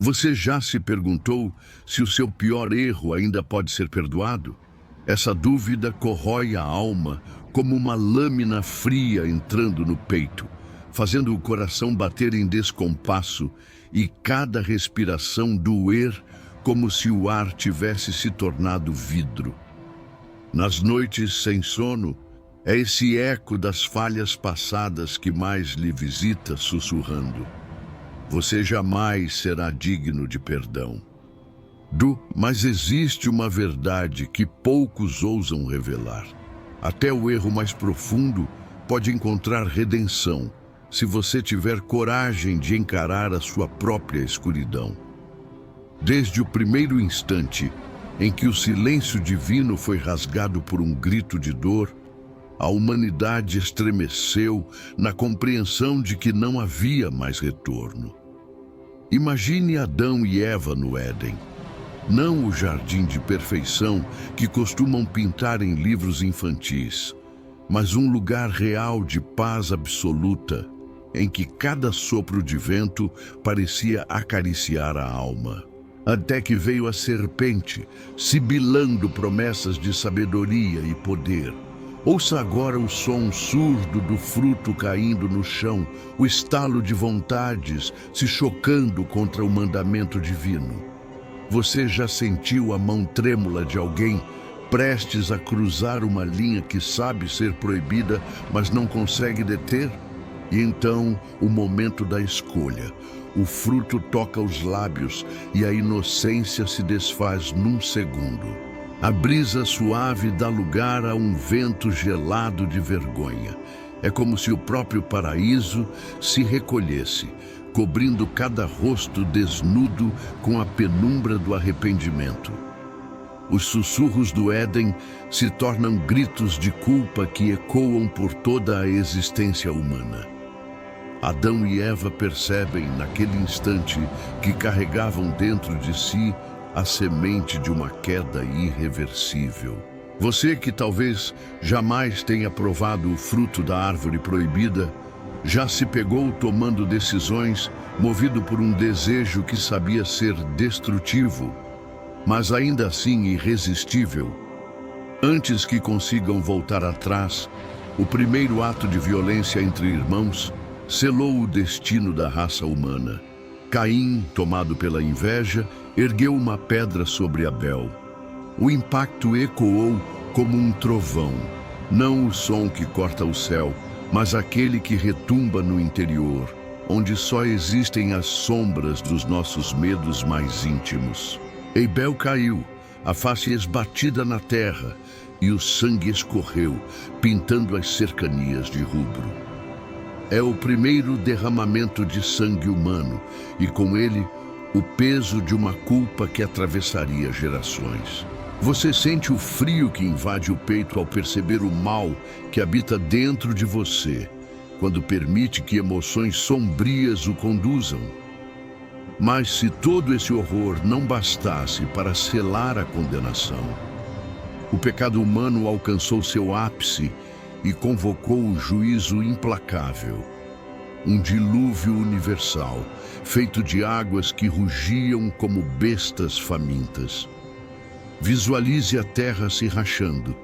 Você já se perguntou se o seu pior erro ainda pode ser perdoado? Essa dúvida corrói a alma como uma lâmina fria entrando no peito, fazendo o coração bater em descompasso e cada respiração doer como se o ar tivesse se tornado vidro. Nas noites sem sono, é esse eco das falhas passadas que mais lhe visita sussurrando: você jamais será digno de perdão. Mas existe uma verdade que poucos ousam revelar. Até o erro mais profundo pode encontrar redenção se você tiver coragem de encarar a sua própria escuridão. Desde o primeiro instante em que o silêncio divino foi rasgado por um grito de dor, a humanidade estremeceu na compreensão de que não havia mais retorno. Imagine Adão e Eva no Éden. Não o jardim de perfeição que costumam pintar em livros infantis, mas um lugar real de paz absoluta, em que cada sopro de vento parecia acariciar a alma. Até que veio a serpente, sibilando promessas de sabedoria e poder. Ouça agora o som surdo do fruto caindo no chão, o estalo de vontades se chocando contra o mandamento divino. Você já sentiu a mão trêmula de alguém prestes a cruzar uma linha que sabe ser proibida, mas não consegue deter? E então, o momento da escolha. O fruto toca os lábios e a inocência se desfaz num segundo. A brisa suave dá lugar a um vento gelado de vergonha. É como se o próprio paraíso se recolhesse, cobrindo cada rosto desnudo com a penumbra do arrependimento. Os sussurros do Éden se tornam gritos de culpa que ecoam por toda a existência humana. Adão e Eva percebem, naquele instante, que carregavam dentro de si a semente de uma queda irreversível. Você que talvez jamais tenha provado o fruto da árvore proibida, já se pegou tomando decisões movido por um desejo que sabia ser destrutivo, mas ainda assim irresistível. Antes que consigam voltar atrás, o primeiro ato de violência entre irmãos selou o destino da raça humana. Caim, tomado pela inveja, ergueu uma pedra sobre Abel. O impacto ecoou como um trovão, não o som que corta o céu, mas aquele que retumba no interior, onde só existem as sombras dos nossos medos mais íntimos. Abel caiu, a face esbatida na terra, e o sangue escorreu, pintando as cercanias de rubro. É o primeiro derramamento de sangue humano, e com ele, o peso de uma culpa que atravessaria gerações. Você sente o frio que invade o peito ao perceber o mal que habita dentro de você, quando permite que emoções sombrias o conduzam. Mas se todo esse horror não bastasse para selar a condenação, o pecado humano alcançou seu ápice e convocou o juízo implacável. Um dilúvio universal, feito de águas que rugiam como bestas famintas. Visualize a terra se rachando,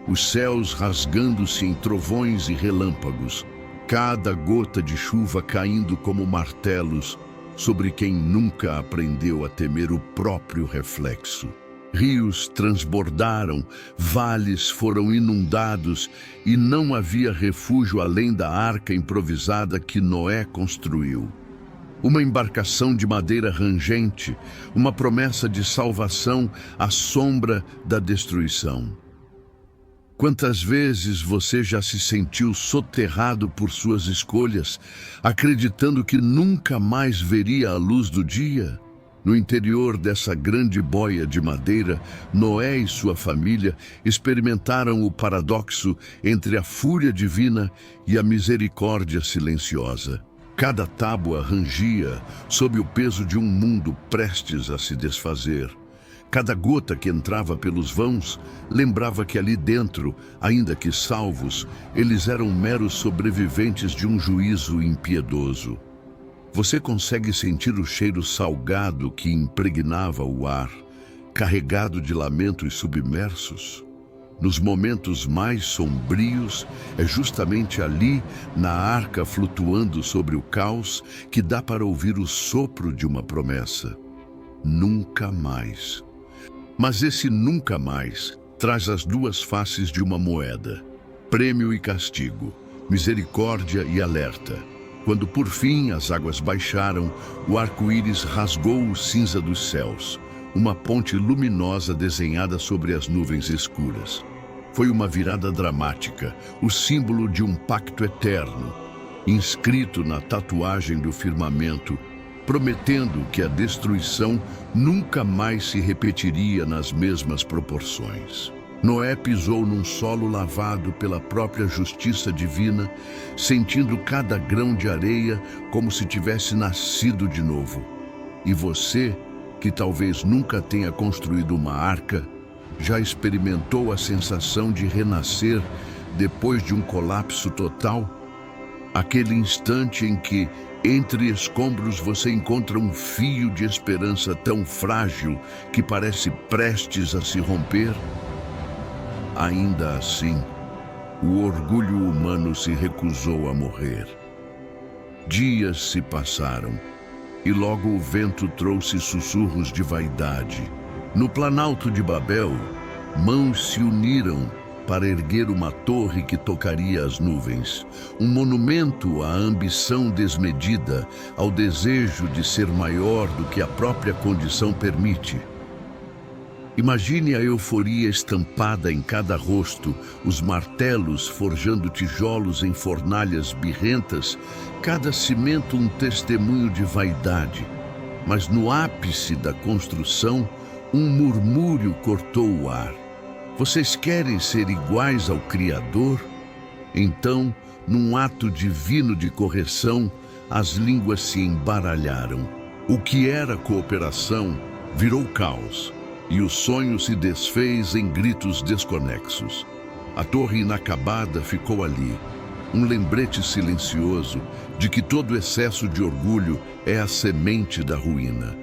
os céus rasgando-se em trovões e relâmpagos, cada gota de chuva caindo como martelos sobre quem nunca aprendeu a temer o próprio reflexo. Rios transbordaram, vales foram inundados e não havia refúgio além da arca improvisada que Noé construiu. Uma embarcação de madeira rangente, uma promessa de salvação à sombra da destruição. Quantas vezes você já se sentiu soterrado por suas escolhas, acreditando que nunca mais veria a luz do dia? No interior dessa grande boia de madeira, Noé e sua família experimentaram o paradoxo entre a fúria divina e a misericórdia silenciosa. Cada tábua rangia sob o peso de um mundo prestes a se desfazer. Cada gota que entrava pelos vãos lembrava que ali dentro, ainda que salvos, eles eram meros sobreviventes de um juízo impiedoso. Você consegue sentir o cheiro salgado que impregnava o ar, carregado de lamentos submersos? Nos momentos mais sombrios, é justamente ali, na arca flutuando sobre o caos, que dá para ouvir o sopro de uma promessa. Nunca mais. Mas esse nunca mais traz as duas faces de uma moeda: prêmio e castigo, misericórdia e alerta. Quando por fim as águas baixaram, o arco-íris rasgou o cinza dos céus, uma ponte luminosa desenhada sobre as nuvens escuras. Foi uma virada dramática, o símbolo de um pacto eterno, inscrito na tatuagem do firmamento, prometendo que a destruição nunca mais se repetiria nas mesmas proporções. Noé pisou num solo lavado pela própria justiça divina, sentindo cada grão de areia como se tivesse nascido de novo. E você, que talvez nunca tenha construído uma arca, já experimentou a sensação de renascer depois de um colapso total? Aquele instante em que, entre escombros, você encontra um fio de esperança tão frágil que parece prestes a se romper? Ainda assim, o orgulho humano se recusou a morrer. Dias se passaram e logo o vento trouxe sussurros de vaidade. No planalto de Babel, mãos se uniram para erguer uma torre que tocaria as nuvens, um monumento à ambição desmedida, ao desejo de ser maior do que a própria condição permite. Imagine a euforia estampada em cada rosto, os martelos forjando tijolos em fornalhas birrentas, cada cimento um testemunho de vaidade. Mas no ápice da construção, um murmúrio cortou o ar. Vocês querem ser iguais ao Criador? Então, num ato divino de correção, as línguas se embaralharam. O que era cooperação virou caos. E o sonho se desfez em gritos desconexos. A torre inacabada ficou ali, um lembrete silencioso de que todo excesso de orgulho é a semente da ruína.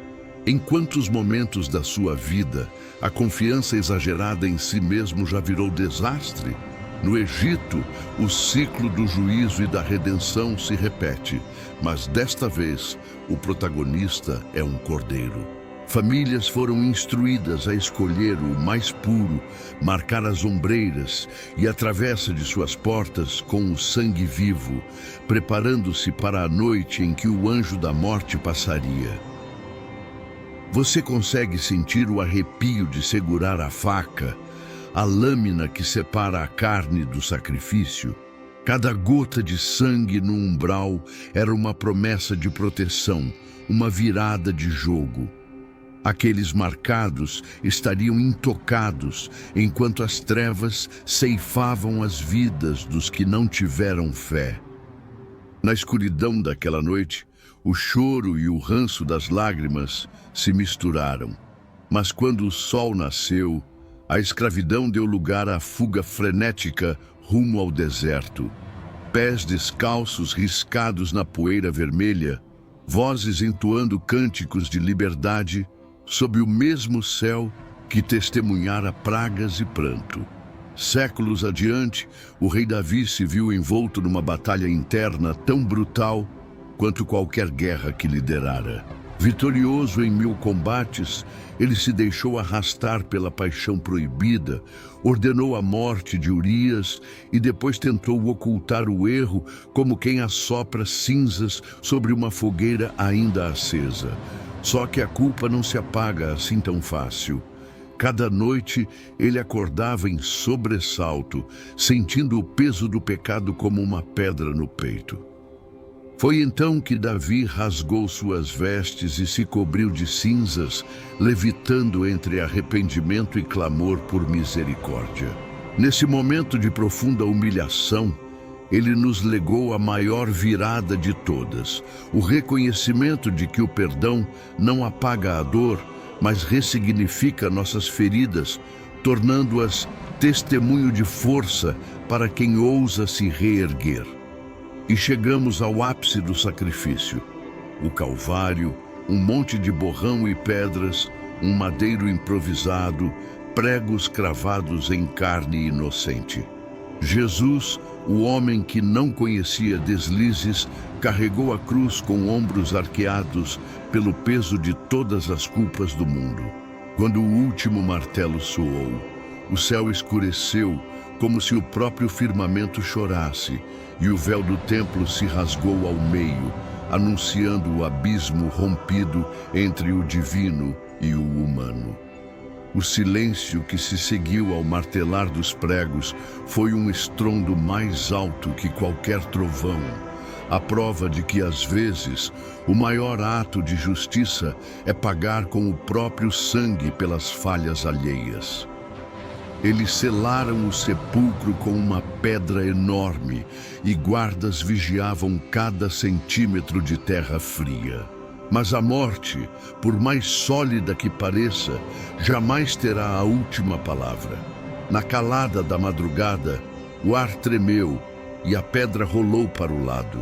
Em quantos momentos da sua vida a confiança exagerada em si mesmo já virou desastre? No Egito, o ciclo do juízo e da redenção se repete, mas desta vez o protagonista é um cordeiro. Famílias foram instruídas a escolher o mais puro, marcar as ombreiras e a travessa de suas portas com o sangue vivo, preparando-se para a noite em que o anjo da morte passaria. Você consegue sentir o arrepio de segurar a faca, a lâmina que separa a carne do sacrifício? Cada gota de sangue no umbral era uma promessa de proteção, uma virada de jogo. Aqueles marcados estariam intocados, enquanto as trevas ceifavam as vidas dos que não tiveram fé. Na escuridão daquela noite, o choro e o ranço das lágrimas se misturaram. Mas quando o sol nasceu, a escravidão deu lugar à fuga frenética rumo ao deserto. Pés descalços riscados na poeira vermelha, vozes entoando cânticos de liberdade, sob o mesmo céu que testemunhara pragas e pranto. Séculos adiante, o rei Davi se viu envolto numa batalha interna tão brutal quanto qualquer guerra que liderara. Vitorioso em 1000 combates, ele se deixou arrastar pela paixão proibida, ordenou a morte de Urias e depois tentou ocultar o erro como quem assopra cinzas sobre uma fogueira ainda acesa. Só que a culpa não se apaga assim tão fácil. Cada noite ele acordava em sobressalto, sentindo o peso do pecado como uma pedra no peito. Foi então que Davi rasgou suas vestes e se cobriu de cinzas, levitando entre arrependimento e clamor por misericórdia. Nesse momento de profunda humilhação, ele nos legou a maior virada de todas, o reconhecimento de que o perdão não apaga a dor, mas ressignifica nossas feridas, tornando-as testemunho de força para quem ousa se reerguer. E chegamos ao ápice do sacrifício. o Calvário, um monte de borrão e pedras, um madeiro improvisado, pregos cravados em carne inocente. Jesus, o homem que não conhecia deslizes, carregou a cruz com ombros arqueados pelo peso de todas as culpas do mundo. Quando o último martelo soou, o céu escureceu como se o próprio firmamento chorasse, e o véu do templo se rasgou ao meio, anunciando o abismo rompido entre o divino e o humano. O silêncio que se seguiu ao martelar dos pregos foi um estrondo mais alto que qualquer trovão, a prova de que, às vezes, o maior ato de justiça é pagar com o próprio sangue pelas falhas alheias. Eles selaram o sepulcro com uma pedra enorme e guardas vigiavam cada centímetro de terra fria. Mas a morte, por mais sólida que pareça, jamais terá a última palavra. Na calada da madrugada, o ar tremeu e a pedra rolou para o lado.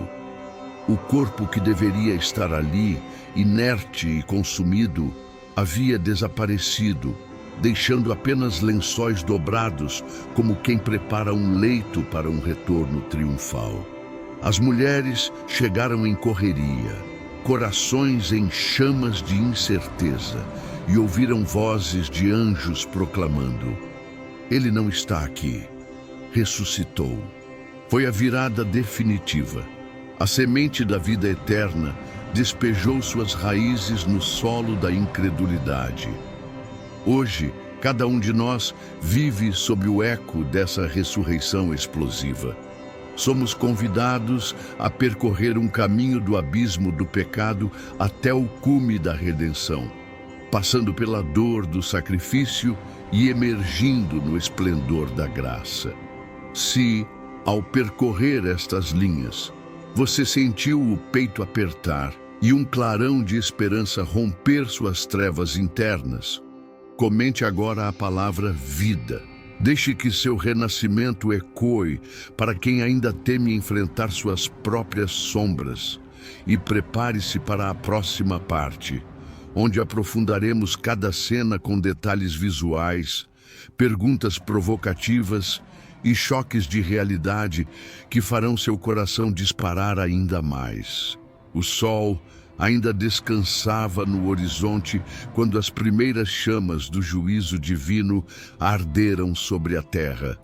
O corpo que deveria estar ali, inerte e consumido, havia desaparecido, deixando apenas lençóis dobrados, como quem prepara um leito para um retorno triunfal. As mulheres chegaram em correria, corações em chamas de incerteza, e ouviram vozes de anjos proclamando: "Ele não está aqui, ressuscitou." Foi a virada definitiva. A semente da vida eterna despejou suas raízes no solo da incredulidade. Hoje, cada um de nós vive sob o eco dessa ressurreição explosiva. Somos convidados a percorrer um caminho do abismo do pecado até o cume da redenção, passando pela dor do sacrifício e emergindo no esplendor da graça. Se, ao percorrer estas linhas, você sentiu o peito apertar e um clarão de esperança romper suas trevas internas, comente agora a palavra vida. Deixe que seu renascimento ecoe para quem ainda teme enfrentar suas próprias sombras. E prepare-se para a próxima parte, onde aprofundaremos cada cena com detalhes visuais, perguntas provocativas e choques de realidade que farão seu coração disparar ainda mais. O sol ainda descansava no horizonte quando as primeiras chamas do juízo divino arderam sobre a terra.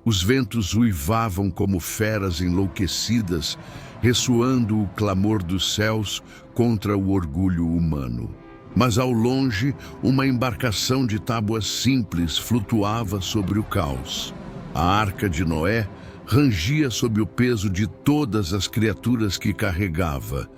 Os ventos uivavam como feras enlouquecidas, ressoando o clamor dos céus contra o orgulho humano. Mas ao longe, uma embarcação de tábuas simples flutuava sobre o caos. A arca de Noé rangia sob o peso de todas as criaturas que carregava,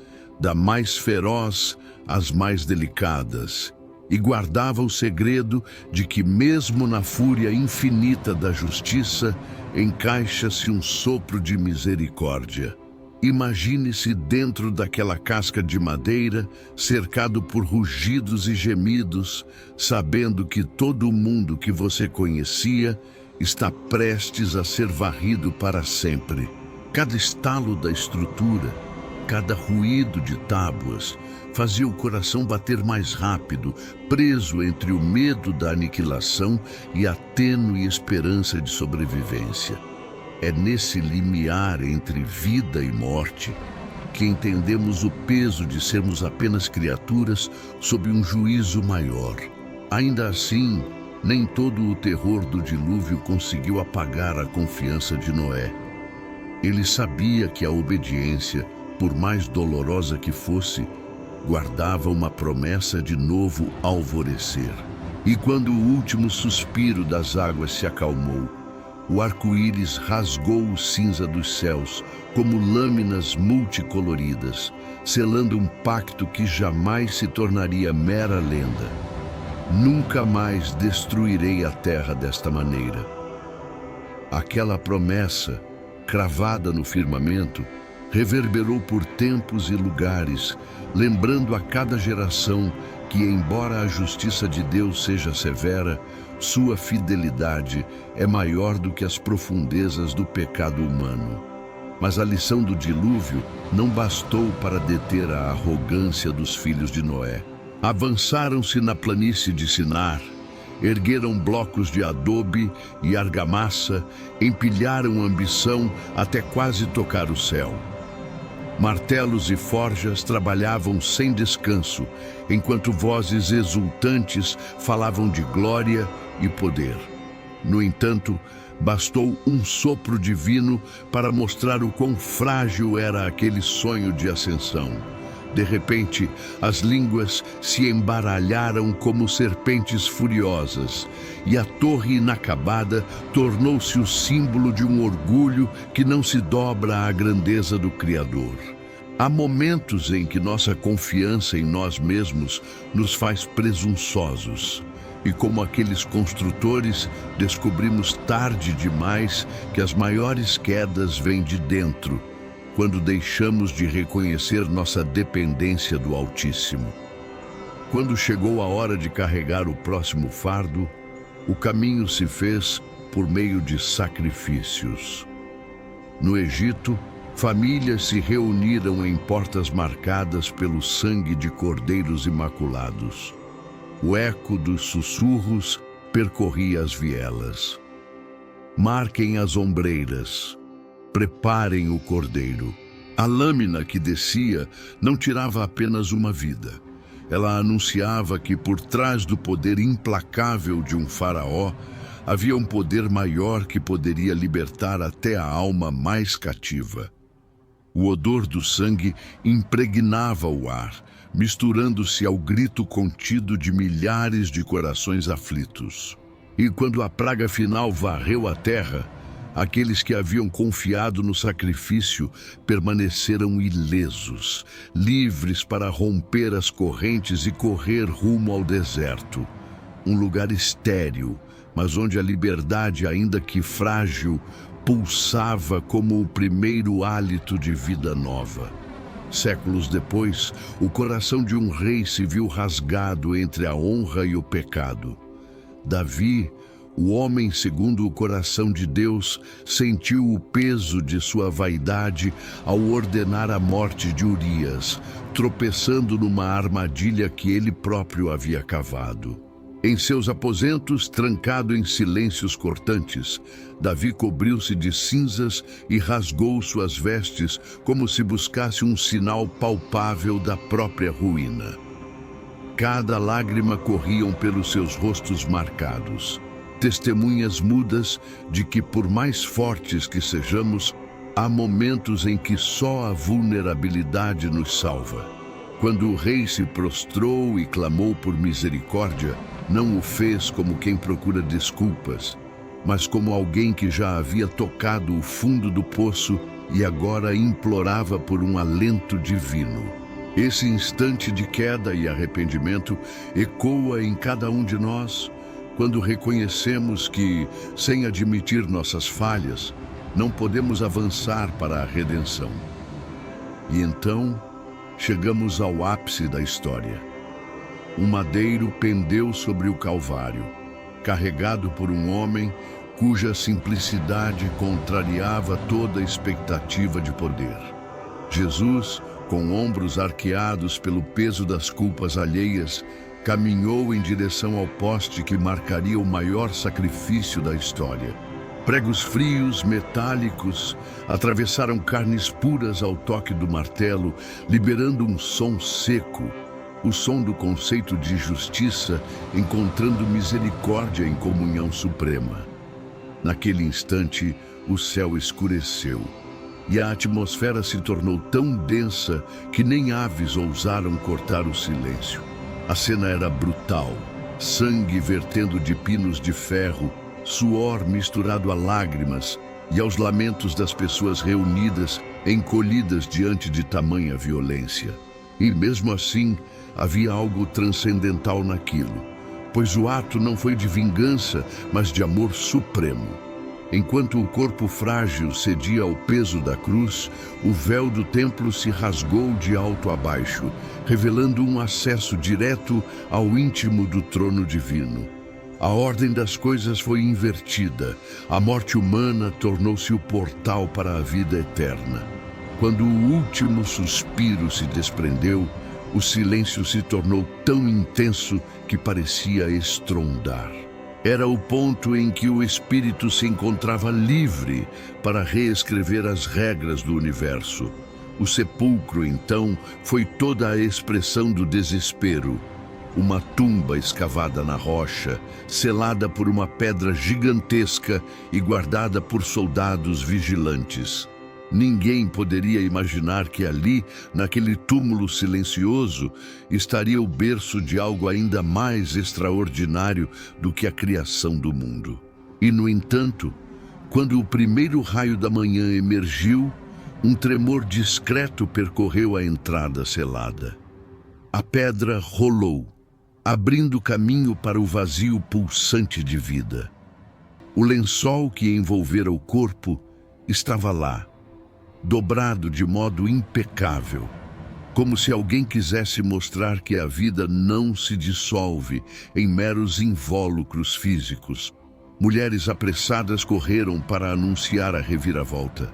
da mais feroz às mais delicadas, e guardava o segredo de que, mesmo na fúria infinita da justiça, encaixa-se um sopro de misericórdia. Imagine-se dentro daquela casca de madeira, cercado por rugidos e gemidos, sabendo que todo o mundo que você conhecia está prestes a ser varrido para sempre. Cada estalo da estrutura, cada ruído de tábuas, fazia o coração bater mais rápido, preso entre o medo da aniquilação e a tênue esperança de sobrevivência. É nesse limiar entre vida e morte que entendemos o peso de sermos apenas criaturas sob um juízo maior. Ainda assim, nem todo o terror do dilúvio conseguiu apagar a confiança de Noé. Ele sabia que a obediência, por mais dolorosa que fosse, guardava uma promessa de novo alvorecer. E quando o último suspiro das águas se acalmou, o arco-íris rasgou o cinza dos céus como lâminas multicoloridas, selando um pacto que jamais se tornaria mera lenda. Nunca mais destruirei a terra desta maneira. Aquela promessa, cravada no firmamento, reverberou por tempos e lugares, lembrando a cada geração que, embora a justiça de Deus seja severa, sua fidelidade é maior do que as profundezas do pecado humano. Mas a lição do dilúvio não bastou para deter a arrogância dos filhos de Noé. Avançaram-se na planície de Sinar, ergueram blocos de adobe e argamassa, empilharam ambição até quase tocar o céu. Martelos e forjas trabalhavam sem descanso, enquanto vozes exultantes falavam de glória e poder. No entanto, bastou um sopro divino para mostrar o quão frágil era aquele sonho de ascensão. De repente, as línguas se embaralharam como serpentes furiosas, e a torre inacabada tornou-se o símbolo de um orgulho que não se dobra à grandeza do Criador. Há momentos em que nossa confiança em nós mesmos nos faz presunçosos. E como aqueles construtores, descobrimos tarde demais que as maiores quedas vêm de dentro, quando deixamos de reconhecer nossa dependência do Altíssimo. Quando chegou a hora de carregar o próximo fardo, o caminho se fez por meio de sacrifícios. No Egito, famílias se reuniram em portas marcadas pelo sangue de cordeiros imaculados. O eco dos sussurros percorria as vielas. Marquem as ombreiras. Preparem o cordeiro. A lâmina que descia não tirava apenas uma vida. Ela anunciava que por trás do poder implacável de um faraó, havia um poder maior que poderia libertar até a alma mais cativa. O odor do sangue impregnava o ar, misturando-se ao grito contido de milhares de corações aflitos. E quando a praga final varreu a terra, aqueles que haviam confiado no sacrifício permaneceram ilesos, livres para romper as correntes e correr rumo ao deserto. Um lugar estéril, mas onde a liberdade, ainda que frágil, pulsava como o primeiro hálito de vida nova. Séculos depois, o coração de um rei se viu rasgado entre a honra e o pecado. Davi, o homem segundo o coração de Deus, sentiu o peso de sua vaidade ao ordenar a morte de Urias, tropeçando numa armadilha que ele próprio havia cavado. Em seus aposentos, trancado em silêncios cortantes, Davi cobriu-se de cinzas e rasgou suas vestes como se buscasse um sinal palpável da própria ruína. Cada lágrima corriam pelos seus rostos marcados, testemunhas mudas de que, por mais fortes que sejamos, há momentos em que só a vulnerabilidade nos salva. Quando o rei se prostrou e clamou por misericórdia, não o fez como quem procura desculpas, mas como alguém que já havia tocado o fundo do poço e agora implorava por um alento divino. Esse instante de queda e arrependimento ecoa em cada um de nós quando reconhecemos que, sem admitir nossas falhas, não podemos avançar para a redenção. E então, chegamos ao ápice da história. Um madeiro pendeu sobre o Calvário, carregado por um homem cuja simplicidade contrariava toda expectativa de poder. Jesus, com ombros arqueados pelo peso das culpas alheias, caminhou em direção ao poste que marcaria o maior sacrifício da história. Pregos frios, metálicos, atravessaram carnes puras ao toque do martelo, liberando um som seco, o som do conceito de justiça encontrando misericórdia em comunhão suprema. Naquele instante, o céu escureceu e a atmosfera se tornou tão densa que nem aves ousaram cortar o silêncio. A cena era brutal, sangue vertendo de pinos de ferro, suor misturado a lágrimas e aos lamentos das pessoas reunidas, encolhidas diante de tamanha violência. E mesmo assim, havia algo transcendental naquilo, pois o ato não foi de vingança, mas de amor supremo. Enquanto o corpo frágil cedia ao peso da cruz, o véu do templo se rasgou de alto a baixo, revelando um acesso direto ao íntimo do trono divino. A ordem das coisas foi invertida. A morte humana tornou-se o portal para a vida eterna. Quando o último suspiro se desprendeu, o silêncio se tornou tão intenso que parecia estrondar. Era o ponto em que o espírito se encontrava livre para reescrever as regras do universo. O sepulcro, então, foi toda a expressão do desespero. Uma tumba escavada na rocha, selada por uma pedra gigantesca e guardada por soldados vigilantes. Ninguém poderia imaginar que ali, naquele túmulo silencioso, estaria o berço de algo ainda mais extraordinário do que a criação do mundo. E, no entanto, quando o primeiro raio da manhã emergiu, um tremor discreto percorreu a entrada selada. A pedra rolou, abrindo caminho para o vazio pulsante de vida. O lençol que envolvera o corpo estava lá, dobrado de modo impecável, como se alguém quisesse mostrar que a vida não se dissolve em meros invólucros físicos. Mulheres apressadas correram para anunciar a reviravolta.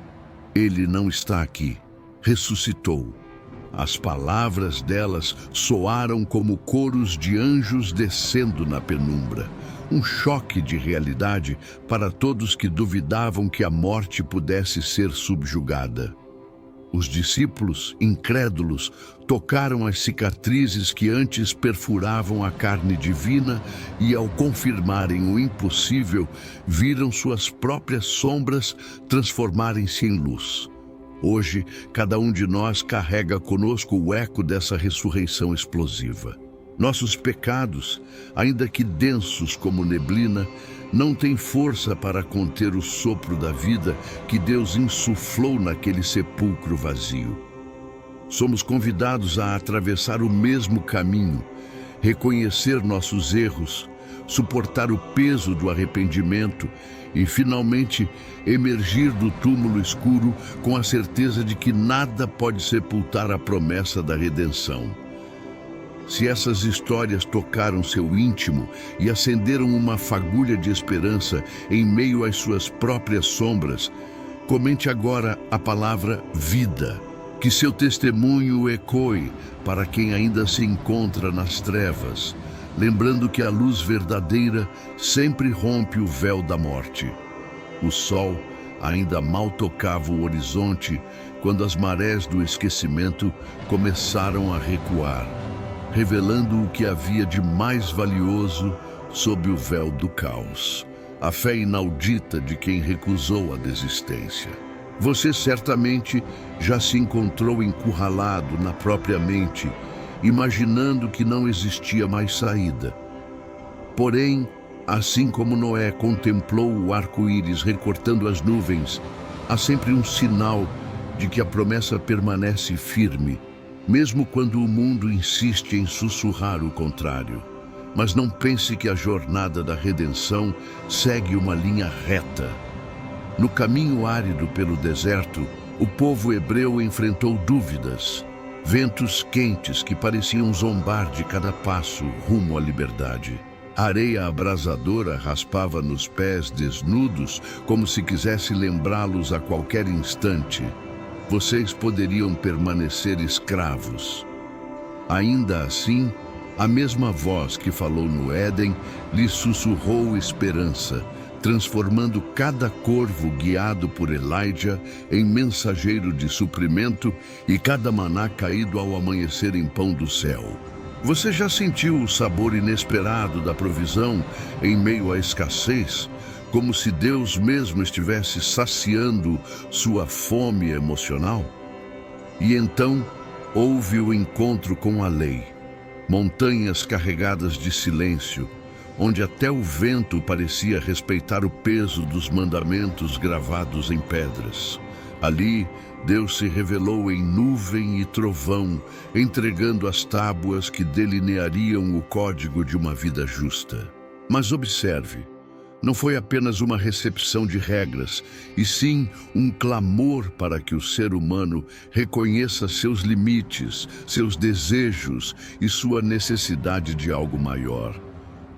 Ele não está aqui. Ressuscitou. As palavras delas soaram como coros de anjos descendo na penumbra. Um choque de realidade para todos que duvidavam que a morte pudesse ser subjugada. Os discípulos, incrédulos, tocaram as cicatrizes que antes perfuravam a carne divina e, ao confirmarem o impossível, viram suas próprias sombras transformarem-se em luz. Hoje, cada um de nós carrega conosco o eco dessa ressurreição explosiva. Nossos pecados, ainda que densos como neblina, não têm força para conter o sopro da vida que Deus insuflou naquele sepulcro vazio. Somos convidados a atravessar o mesmo caminho, reconhecer nossos erros, suportar o peso do arrependimento e, finalmente, emergir do túmulo escuro com a certeza de que nada pode sepultar a promessa da redenção. Se essas histórias tocaram seu íntimo e acenderam uma fagulha de esperança em meio às suas próprias sombras, comente agora a palavra vida. Que seu testemunho ecoe para quem ainda se encontra nas trevas, lembrando que a luz verdadeira sempre rompe o véu da morte. O sol ainda mal tocava o horizonte quando as marés do esquecimento começaram a recuar, revelando o que havia de mais valioso sob o véu do caos, a fé inaudita de quem recusou a desistência. Você certamente já se encontrou encurralado na própria mente, imaginando que não existia mais saída. Porém, assim como Noé contemplou o arco-íris recortando as nuvens, há sempre um sinal de que a promessa permanece firme, mesmo quando o mundo insiste em sussurrar o contrário. Mas não pense que a jornada da redenção segue uma linha reta. No caminho árido pelo deserto, o povo hebreu enfrentou dúvidas, ventos quentes que pareciam zombar de cada passo rumo à liberdade. A areia abrasadora raspava nos pés desnudos, como se quisesse lembrá-los a qualquer instante. Vocês poderiam permanecer escravos. Ainda assim, a mesma voz que falou no Éden lhes sussurrou esperança, transformando cada corvo guiado por Elijah em mensageiro de suprimento e cada maná caído ao amanhecer em pão do céu. Você já sentiu o sabor inesperado da provisão em meio à escassez? Como se Deus mesmo estivesse saciando sua fome emocional? E então houve o encontro com a lei, montanhas carregadas de silêncio, onde até o vento parecia respeitar o peso dos mandamentos gravados em pedras. Ali, Deus se revelou em nuvem e trovão, entregando as tábuas que delineariam o código de uma vida justa. Mas observe, não foi apenas uma recepção de regras, e sim um clamor para que o ser humano reconheça seus limites, seus desejos e sua necessidade de algo maior.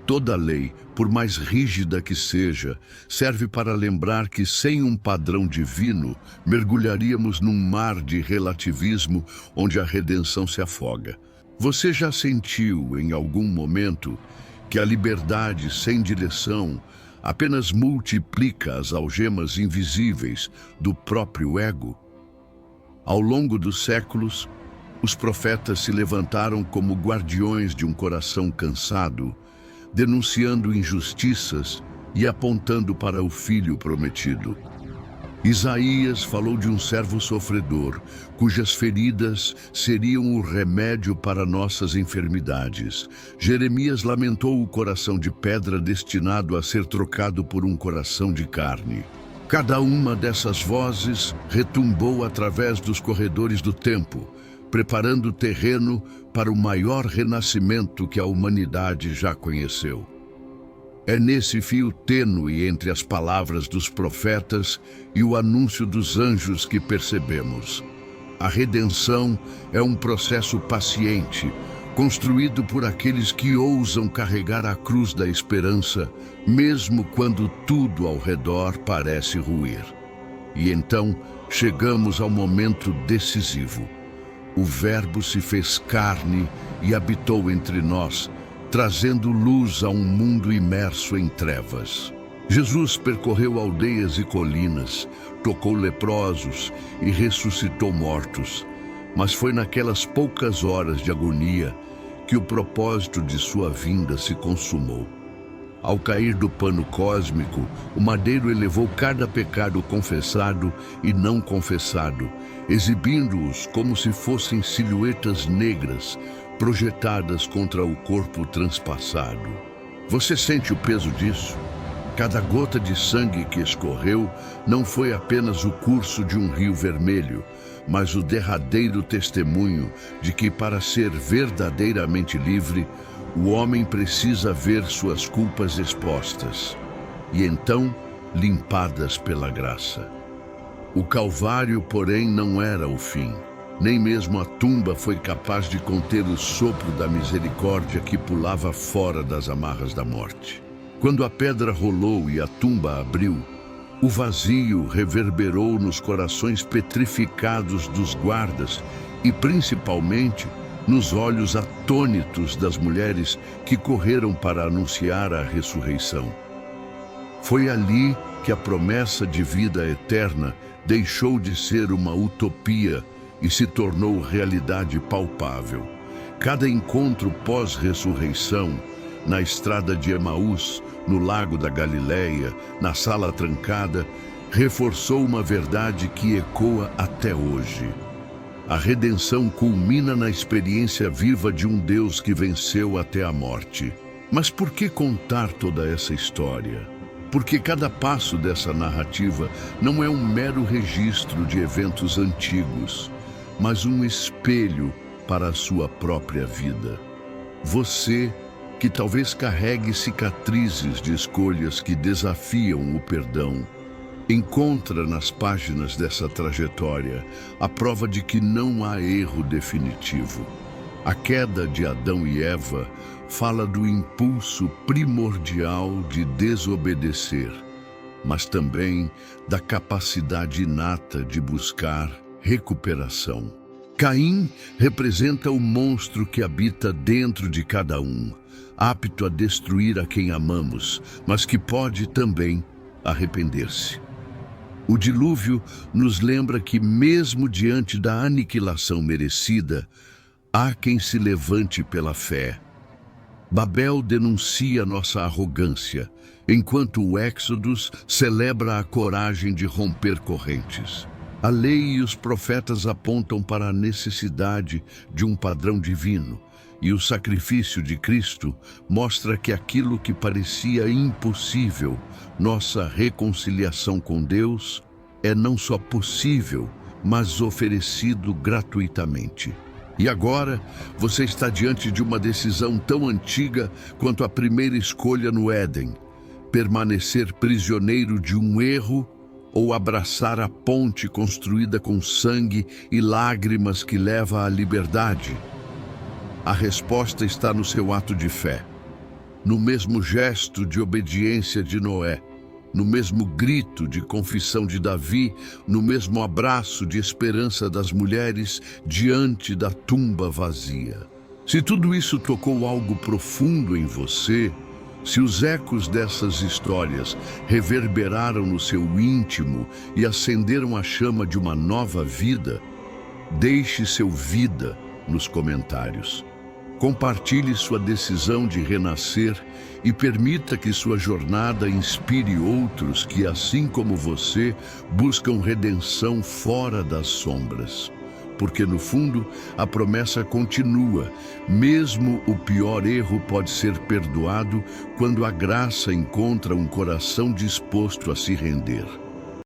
Toda lei, por mais rígida que seja, serve para lembrar que sem um padrão divino, mergulharíamos num mar de relativismo onde a redenção se afoga. Você já sentiu, em algum momento, que a liberdade sem direção apenas multiplica as algemas invisíveis do próprio ego? Ao longo dos séculos, os profetas se levantaram como guardiões de um coração cansado, denunciando injustiças e apontando para o Filho prometido. Isaías falou de um servo sofredor, cujas feridas seriam o remédio para nossas enfermidades. Jeremias lamentou o coração de pedra destinado a ser trocado por um coração de carne. Cada uma dessas vozes retumbou através dos corredores do tempo, preparando o terreno para o maior renascimento que a humanidade já conheceu. É nesse fio tênue entre as palavras dos profetas e o anúncio dos anjos que percebemos. A redenção é um processo paciente, construído por aqueles que ousam carregar a cruz da esperança, mesmo quando tudo ao redor parece ruir. E então chegamos ao momento decisivo. O Verbo se fez carne e habitou entre nós, trazendo luz a um mundo imerso em trevas. Jesus percorreu aldeias e colinas, tocou leprosos e ressuscitou mortos. Mas foi naquelas poucas horas de agonia que o propósito de sua vinda se consumou. Ao cair do pano cósmico, o madeiro elevou cada pecado confessado e não confessado, exibindo-os como se fossem silhuetas negras projetadas contra o corpo transpassado. Você sente o peso disso? Cada gota de sangue que escorreu não foi apenas o curso de um rio vermelho, mas o derradeiro testemunho de que, para ser verdadeiramente livre, o homem precisa ver suas culpas expostas e então limpadas pela graça. O Calvário, porém, não era o fim. Nem mesmo a tumba foi capaz de conter o sopro da misericórdia que pulava fora das amarras da morte. Quando a pedra rolou e a tumba abriu, o vazio reverberou nos corações petrificados dos guardas e, principalmente, nos olhos atônitos das mulheres que correram para anunciar a ressurreição. Foi ali que a promessa de vida eterna deixou de ser uma utopia e se tornou realidade palpável. Cada encontro pós-ressurreição, na estrada de Emaús, no Lago da Galileia, na sala trancada, reforçou uma verdade que ecoa até hoje. A redenção culmina na experiência viva de um Deus que venceu até a morte. Mas por que contar toda essa história? Porque cada passo dessa narrativa não é um mero registro de eventos antigos, mas um espelho para a sua própria vida. Você, que talvez carregue cicatrizes de escolhas que desafiam o perdão, encontra nas páginas dessa trajetória a prova de que não há erro definitivo. A queda de Adão e Eva fala do impulso primordial de desobedecer, mas também da capacidade inata de buscar recuperação. Caim representa o monstro que habita dentro de cada um, apto a destruir a quem amamos, mas que pode também arrepender-se. O dilúvio nos lembra que, mesmo diante da aniquilação merecida, há quem se levante pela fé. Babel denuncia nossa arrogância, enquanto o Éxodos celebra a coragem de romper correntes. A lei e os profetas apontam para a necessidade de um padrão divino, e o sacrifício de Cristo mostra que aquilo que parecia impossível, nossa reconciliação com Deus, é não só possível, mas oferecido gratuitamente. E agora, você está diante de uma decisão tão antiga quanto a primeira escolha no Éden: permanecer prisioneiro de um erro ou abraçar a ponte construída com sangue e lágrimas que leva à liberdade. A resposta está no seu ato de fé. no mesmo gesto de obediência de Noé, no mesmo grito de confissão de Davi, no mesmo abraço de esperança das mulheres diante da tumba vazia. Se tudo isso tocou algo profundo em você, se os ecos dessas histórias reverberaram no seu íntimo e acenderam a chama de uma nova vida, deixe seu vida nos comentários. Compartilhe sua decisão de renascer e permita que sua jornada inspire outros que, assim como você, buscam redenção fora das sombras. Porque, no fundo, a promessa continua. Mesmo o pior erro pode ser perdoado quando a graça encontra um coração disposto a se render.